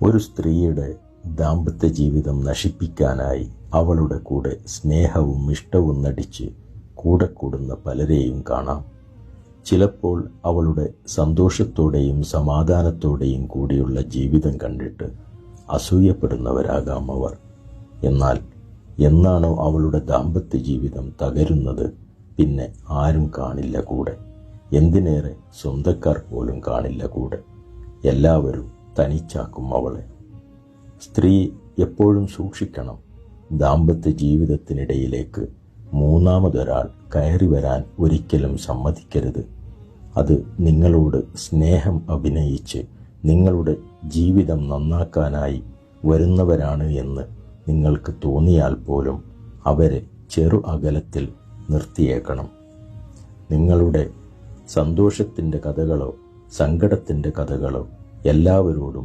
ഒരു സ്ത്രീയുടെ ദാമ്പത്യ ജീവിതം നശിപ്പിക്കാനായി അവളുടെ കൂടെ സ്നേഹവും ഇഷ്ടവും നടിച്ച് കൂടെ കൂടുന്ന പലരെയും കാണാം. ചിലപ്പോൾ അവളുടെ സന്തോഷത്തോടെയും സമാധാനത്തോടെയും കൂടിയുള്ള ജീവിതം കണ്ടിട്ട് അസൂയപ്പെടുന്നവരാകാം അവർ. എന്നാൽ എന്നാണോ അവളുടെ ദാമ്പത്യ ജീവിതം തകരുന്നത്, പിന്നെ ആരും കാണില്ല കൂടെ. എന്തിനേറെ സ്വന്തക്കാർ പോലും കാണില്ല കൂടെ. എല്ലാവരും തനിച്ചാക്കും അവളെ. സ്ത്രീ എപ്പോഴും സൂക്ഷിക്കണം. ദാമ്പത്യ ജീവിതത്തിനിടയിലേക്ക് മൂന്നാമതൊരാൾ കയറി വരാൻ ഒരിക്കലും സമ്മതിക്കരുത്. അത് നിങ്ങളോട് സ്നേഹം അഭിനയിച്ച് നിങ്ങളുടെ ജീവിതം നന്നാക്കാനായി വരുന്നവരാണ് എന്ന് നിങ്ങൾക്ക് തോന്നിയാൽ പോലും അവരെ ചെറു അകലത്തിൽ നിർത്തിയേക്കണം. നിങ്ങളുടെ സന്തോഷത്തിൻ്റെ കഥകളോ സങ്കടത്തിൻ്റെ കഥകളോ എല്ലാവരോടും